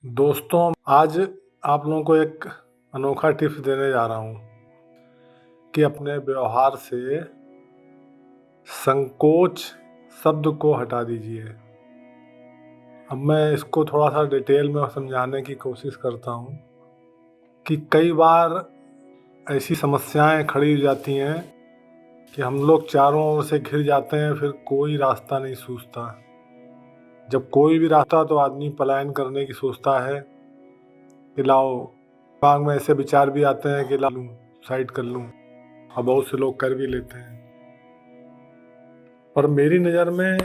दोस्तों, आज आप लोगों को एक अनोखा टिप्स देने जा रहा हूँ कि अपने व्यवहार से संकोच शब्द को हटा दीजिए। अब मैं इसको थोड़ा सा डिटेल में समझाने की कोशिश करता हूँ कि कई बार ऐसी समस्याएं खड़ी हो जाती हैं कि हम लोग चारों ओर से घिर जाते हैं, फिर कोई रास्ता नहीं सूझता। जब कोई भी रास्ता तो आदमी पलायन करने की सोचता है कि लाओ, दिमाग में ऐसे विचार भी आते हैं कि ला लूँ, साइड कर लूँ, और बहुत से लोग कर भी लेते हैं। पर मेरी नज़र में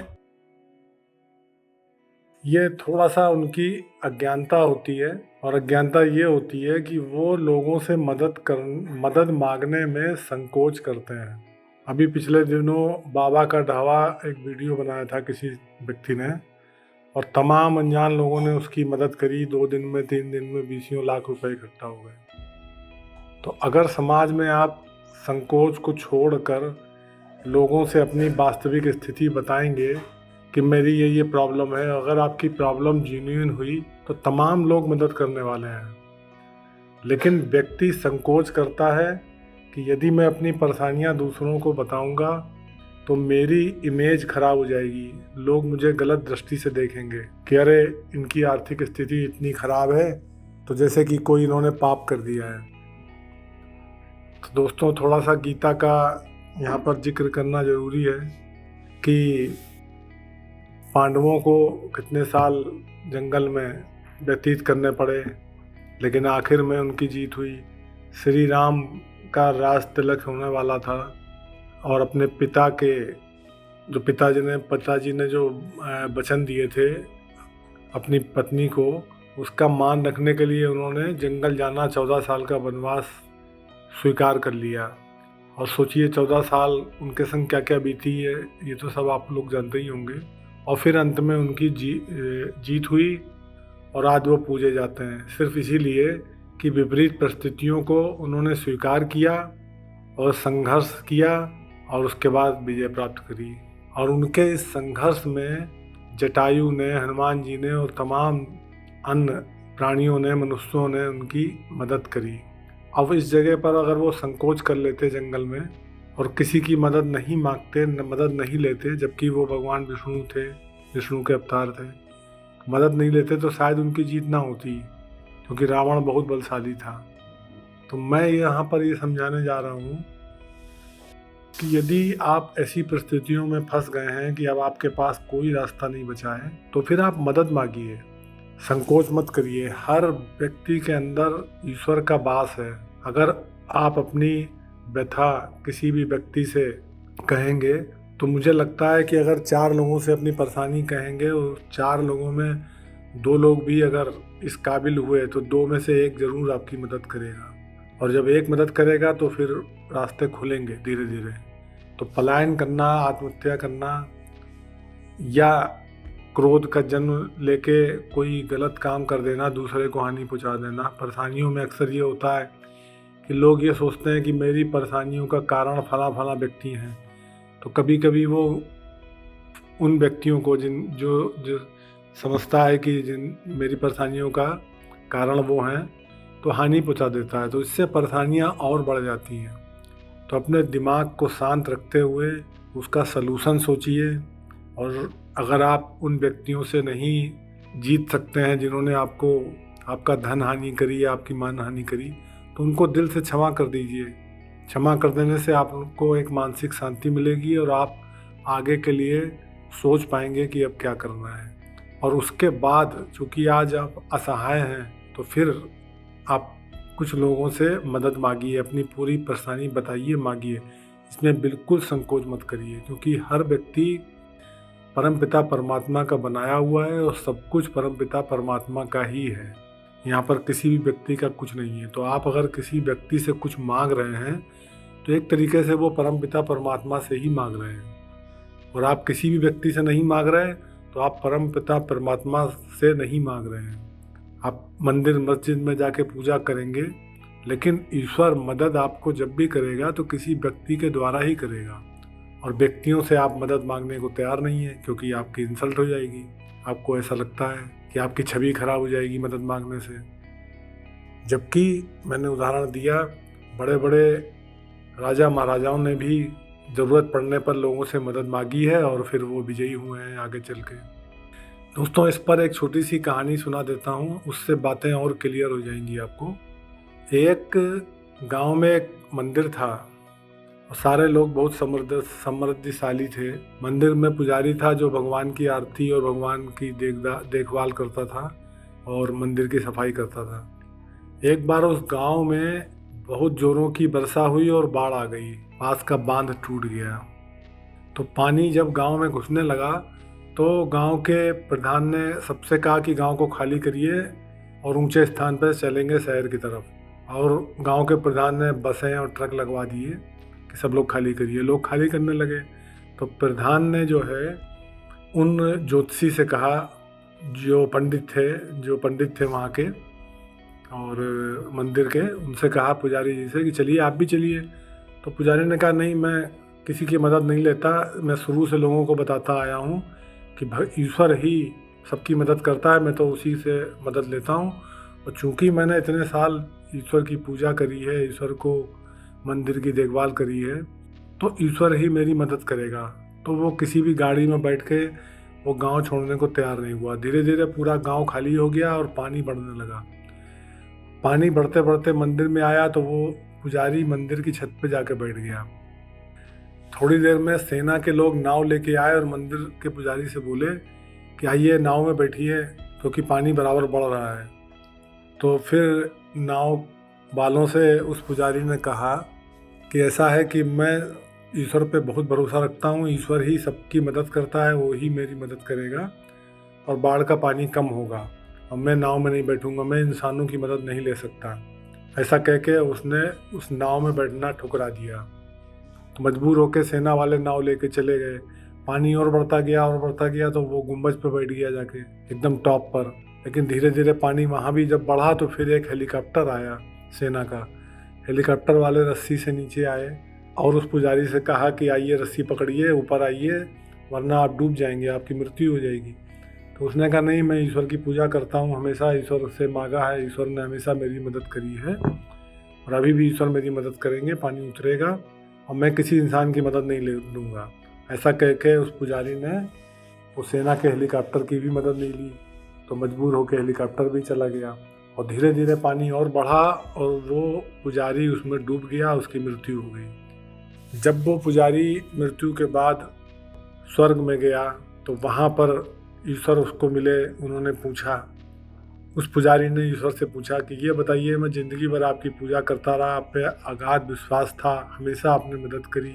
ये थोड़ा सा उनकी अज्ञानता होती है, और अज्ञानता ये होती है कि वो लोगों से मदद मांगने में संकोच करते हैं। अभी पिछले दिनों बाबा का ढाबा एक वीडियो बनाया था किसी व्यक्ति ने, और तमाम अनजान लोगों ने उसकी मदद करी। 2 दिन में 3 दिन में 20 लाख रुपए इकट्ठा हो गए। तो अगर समाज में आप संकोच को छोड़कर लोगों से अपनी वास्तविक स्थिति बताएंगे कि मेरी ये प्रॉब्लम है, अगर आपकी प्रॉब्लम जेन्युइन हुई तो तमाम लोग मदद करने वाले हैं। लेकिन व्यक्ति संकोच करता है कि यदि मैं अपनी परेशानियां दूसरों को बताऊंगा तो मेरी इमेज खराब हो जाएगी, लोग मुझे गलत दृष्टि से देखेंगे कि अरे इनकी आर्थिक स्थिति इतनी खराब है, तो जैसे कि कोई इन्होंने पाप कर दिया है। तो दोस्तों, थोड़ा सा गीता का यहाँ पर जिक्र करना जरूरी है कि पांडवों को कितने साल जंगल में व्यतीत करने पड़े, लेकिन आखिर में उनकी जीत हुई। श्री राम का राज तिलक होने वाला था, और अपने पिताजी ने जो वचन दिए थे अपनी पत्नी को, उसका मान रखने के लिए उन्होंने जंगल जाना, 14 साल का वनवास स्वीकार कर लिया। और सोचिए 14 साल उनके संग क्या क्या बीती है, ये तो सब आप लोग जानते ही होंगे। और फिर अंत में उनकी जीत हुई, और आज वो पूजे जाते हैं सिर्फ इसीलिए कि विपरीत परिस्थितियों को उन्होंने स्वीकार किया और संघर्ष किया, और उसके बाद विजय प्राप्त करी। और उनके इस संघर्ष में जटायु ने, हनुमान जी ने और तमाम अन्य प्राणियों ने, मनुष्यों ने उनकी मदद करी। अब इस जगह पर अगर वो संकोच कर लेते जंगल में और किसी की मदद नहीं मांगते, मदद नहीं लेते, जबकि वो भगवान विष्णु थे, विष्णु के अवतार थे, मदद नहीं लेते, तो शायद उनकी जीत ना होती, क्योंकि रावण बहुत बलशाली था। तो मैं यहाँ पर ये समझाने जा रहा हूँ कि यदि आप ऐसी परिस्थितियों में फंस गए हैं कि अब आपके पास कोई रास्ता नहीं बचा है, तो फिर आप मदद मांगिए, संकोच मत करिए। हर व्यक्ति के अंदर ईश्वर का वास है। अगर आप अपनी व्यथा किसी भी व्यक्ति से कहेंगे, तो मुझे लगता है कि अगर 4 लोगों से अपनी परेशानी कहेंगे और 4 लोगों में 2 लोग भी अगर इस काबिल हुए, तो 2 में से 1 ज़रूर आपकी मदद करेगा। और जब 1 मदद करेगा तो फिर रास्ते खुलेंगे धीरे धीरे। तो पलायन करना, आत्महत्या करना, या क्रोध का जन्म लेके कोई गलत काम कर देना, दूसरे को हानि पहुंचा देना, परेशानियों में अक्सर ये होता है कि लोग ये सोचते हैं कि मेरी परेशानियों का कारण फला व्यक्ति हैं। तो कभी कभी वो उन व्यक्तियों को जो समझता है कि मेरी परेशानियों का कारण वो हैं, तो हानि पहुंचा देता है। तो इससे परेशानियां और बढ़ जाती हैं। तो अपने दिमाग को शांत रखते हुए उसका सलूशन सोचिए। और अगर आप उन व्यक्तियों से नहीं जीत सकते हैं जिन्होंने आपका धन हानि करी या आपकी मान हानि करी, तो उनको दिल से क्षमा कर दीजिए। क्षमा कर देने से आपको एक मानसिक शांति मिलेगी, और आप आगे के लिए सोच पाएंगे कि अब क्या करना है। और उसके बाद चूँकि आज आप असहाय हैं, तो फिर आप कुछ लोगों से मदद मांगिए, अपनी पूरी परेशानी बताइए, मांगिए। इसमें बिल्कुल संकोच मत करिए, क्योंकि हर व्यक्ति परमपिता परमात्मा का बनाया हुआ है, और सब कुछ परमपिता परमात्मा का ही है। यहाँ पर किसी भी व्यक्ति का कुछ नहीं है। तो आप अगर किसी व्यक्ति से कुछ मांग रहे हैं, तो एक तरीके से वो परमपिता परमात्मा से ही मांग रहे हैं। और आप किसी भी व्यक्ति से नहीं मांग रहे, तो आप परमपिता परमात्मा से नहीं मांग रहे हैं। आप मंदिर मस्जिद में जाके पूजा करेंगे, लेकिन ईश्वर मदद आपको जब भी करेगा तो किसी व्यक्ति के द्वारा ही करेगा। और व्यक्तियों से आप मदद मांगने को तैयार नहीं है, क्योंकि आपकी इंसल्ट हो जाएगी। आपको ऐसा लगता है कि आपकी छवि खराब हो जाएगी मदद मांगने से। जबकि मैंने उदाहरण दिया, बड़े बड़े राजा महाराजाओं ने भी ज़रूरत पड़ने पर लोगों से मदद मांगी है और फिर वो विजयी हुए हैं आगे चल के। दोस्तों, इस पर एक छोटी सी कहानी सुना देता हूँ, उससे बातें और क्लियर हो जाएंगी आपको। एक गांव में एक मंदिर था और सारे लोग बहुत समृद्धिशाली थे। मंदिर में पुजारी था जो भगवान की आरती और भगवान की देखभाल करता था और मंदिर की सफाई करता था। एक बार उस गांव में बहुत जोरों की वर्षा हुई और बाढ़ आ गई। पास का बांध टूट गया। तो पानी जब गांव में घुसने लगा तो गांव के प्रधान ने सबसे कहा कि गांव को खाली करिए और ऊंचे स्थान पर चलेंगे शहर की तरफ। और गांव के प्रधान ने बसें और ट्रक लगवा दिए कि सब लोग खाली करिए। लोग खाली करने लगे। तो प्रधान ने जो है उन ज्योतिषी से कहा, जो पंडित थे वहाँ के और मंदिर के, उनसे कहा पुजारी जी से कि चलिए आप भी चलिए। तो पुजारी ने कहा, नहीं, मैं किसी की मदद नहीं लेता। मैं शुरू से लोगों को बताता आया हूँ कि ईश्वर ही सबकी मदद करता है, मैं तो उसी से मदद लेता हूँ। और चूँकि मैंने इतने साल ईश्वर की पूजा करी है, ईश्वर को मंदिर की देखभाल करी है, तो ईश्वर ही मेरी मदद करेगा। तो वो किसी भी गाड़ी में बैठ के वो गांव छोड़ने को तैयार नहीं हुआ। धीरे धीरे पूरा गांव खाली हो गया और पानी बढ़ने लगा। पानी बढ़ते बढ़ते मंदिर में आया तो वो पुजारी मंदिर की छत पे जाके बैठ गया। थोड़ी देर में सेना के लोग नाव लेके आए और मंदिर के पुजारी से बोले कि आइए नाव में बैठिए, क्योंकि पानी बराबर बढ़ रहा है। तो फिर नाव वालों से उस पुजारी ने कहा कि ऐसा है कि मैं ईश्वर पे बहुत भरोसा रखता हूँ, ईश्वर ही सबकी मदद करता है, वो ही मेरी मदद करेगा और बाढ़ का पानी कम होगा और मैं नाव में नहीं बैठूंगा, मैं इंसानों की मदद नहीं ले सकता। ऐसा कह के उसने उस नाव में बैठना ठुकरा दिया। तो मजबूर होकर सेना वाले नाव लेके चले गए। पानी और बढ़ता गया तो वो गुंबज पे बैठ गया जाके एकदम टॉप पर। लेकिन धीरे धीरे पानी वहाँ भी जब बढ़ा तो फिर एक हेलीकॉप्टर आया सेना का। हेलीकॉप्टर वाले रस्सी से नीचे आए और उस पुजारी से कहा कि आइए रस्सी पकड़िए, ऊपर आइए, वरना आप डूब जाएंगे, आपकी मृत्यु हो जाएगी। तो उसने कहा, नहीं, मैं ईश्वर की पूजा करता हूँ, हमेशा ईश्वर से मांगा है, ईश्वर ने हमेशा मेरी मदद करी है और अभी भी ईश्वर मेरी मदद करेंगे, पानी उतरेगा और मैं किसी इंसान की मदद नहीं ले लूँगा। ऐसा कह के उस पुजारी ने उस सेना के हेलीकॉप्टर की भी मदद नहीं ली। तो मजबूर होकर हेलीकॉप्टर भी चला गया और धीरे धीरे पानी और बढ़ा और वो पुजारी उसमें डूब गया, उसकी मृत्यु हो गई। जब वो पुजारी मृत्यु के बाद स्वर्ग में गया तो वहाँ पर ईश्वर उसको मिले। उन्होंने पूछा, उस पुजारी ने ईश्वर से पूछा कि ये बताइए, मैं ज़िंदगी भर आपकी पूजा करता रहा, आप पे अगाध विश्वास था, हमेशा आपने मदद करी,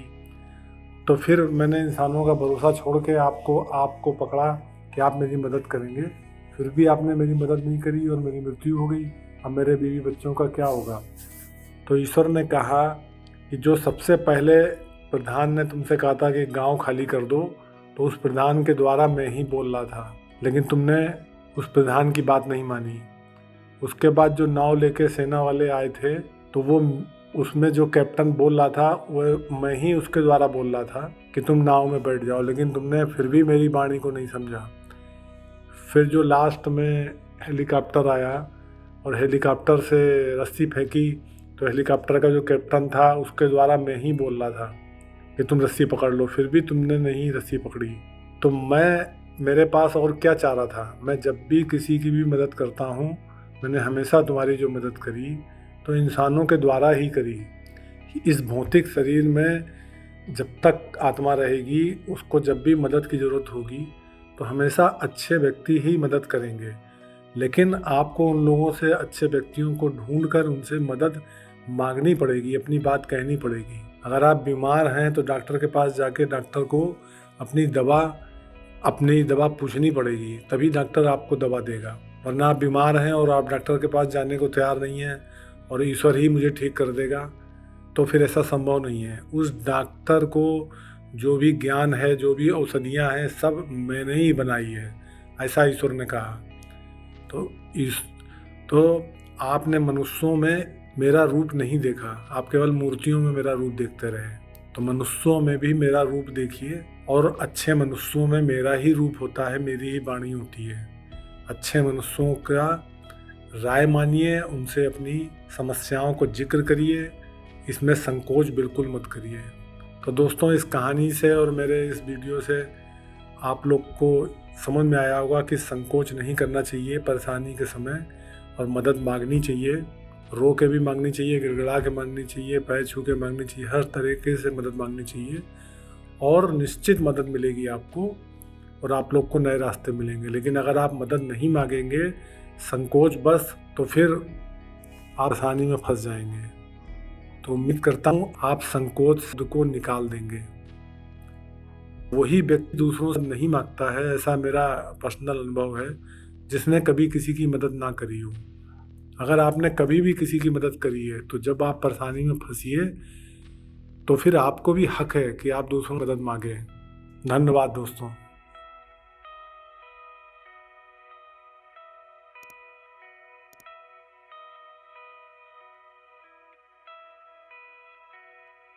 तो फिर मैंने इंसानों का भरोसा छोड़ के आपको पकड़ा कि आप मेरी मदद करेंगे, फिर भी आपने मेरी मदद नहीं करी और मेरी मृत्यु हो गई, अब मेरे बीवी बच्चों का क्या होगा। तो ईश्वर ने कहा कि जो सबसे पहले प्रधान ने तुमसे कहा था कि गांव खाली कर दो, तो उस प्रधान के द्वारा मैं ही बोल रहा था, लेकिन तुमने उस प्रधान की बात नहीं मानी। उसके बाद जो नाव लेके सेना वाले आए थे तो वो उसमें जो कैप्टन बोल रहा था वो मैं ही उसके द्वारा बोल रहा था कि तुम नाव में बैठ जाओ, लेकिन तुमने फिर भी मेरी वाणी को नहीं समझा। फिर जो लास्ट में हेलीकॉप्टर आया और हेलीकॉप्टर से रस्सी फेंकी तो हेलीकॉप्टर का जो कैप्टन था उसके द्वारा मैं ही बोल रहा था कि तुम रस्सी पकड़ लो, फिर भी तुमने नहीं रस्सी पकड़ी। तो मेरे पास और क्या चाह रहा था। मैं जब भी किसी की भी मदद करता हूँ, मैंने हमेशा तुम्हारी जो मदद करी तो इंसानों के द्वारा ही करी। इस भौतिक शरीर में जब तक आत्मा रहेगी, उसको जब भी मदद की ज़रूरत होगी तो हमेशा अच्छे व्यक्ति ही मदद करेंगे, लेकिन आपको उन लोगों से, अच्छे व्यक्तियों को ढूंढकर उनसे मदद मांगनी पड़ेगी, अपनी बात कहनी पड़ेगी। अगर आप बीमार हैं तो डॉक्टर के पास जाके डॉक्टर को अपनी दवा पूछनी पड़ेगी, तभी डॉक्टर आपको दवा देगा। वरना आप बीमार हैं और आप डॉक्टर के पास जाने को तैयार नहीं हैं और ईश्वर ही मुझे ठीक कर देगा, तो फिर ऐसा संभव नहीं है। उस डॉक्टर को जो भी ज्ञान है, जो भी औषधियाँ हैं, सब मैंने ही बनाई है, ऐसा ईश्वर ने कहा। तो आपने मनुष्यों में मेरा रूप नहीं देखा, आप केवल मूर्तियों में मेरा रूप देखते रहे। तो मनुष्यों में भी मेरा रूप देखिए और अच्छे मनुष्यों में मेरा ही रूप होता है, मेरी ही वाणी होती है। अच्छे मनुष्यों का राय मानिए, उनसे अपनी समस्याओं को जिक्र करिए, इसमें संकोच बिल्कुल मत करिए। तो दोस्तों, इस कहानी से और मेरे इस वीडियो से आप लोग को समझ में आया होगा कि संकोच नहीं करना चाहिए परेशानी के समय, और मदद मांगनी चाहिए। रो के भी मांगनी चाहिए, गिड़गिड़ा के मांगनी चाहिए, पैर छू के मांगनी चाहिए, हर तरीके से मदद मांगनी चाहिए और निश्चित मदद मिलेगी आपको और आप लोग को नए रास्ते मिलेंगे। लेकिन अगर आप मदद नहीं मांगेंगे संकोच बस, तो फिर आप आसानी में फंस जाएंगे। तो उम्मीद करता हूँ आप संकोच को निकाल देंगे। वही व्यक्ति दूसरों से नहीं मांगता है, ऐसा मेरा पर्सनल अनुभव है, जिसने कभी किसी की मदद ना करी हो। अगर आपने कभी भी किसी की मदद करी है तो जब आप परेशानी में फंसिए तो फिर आपको भी हक है कि आप दूसरों की मदद मांगें। धन्यवाद दोस्तों।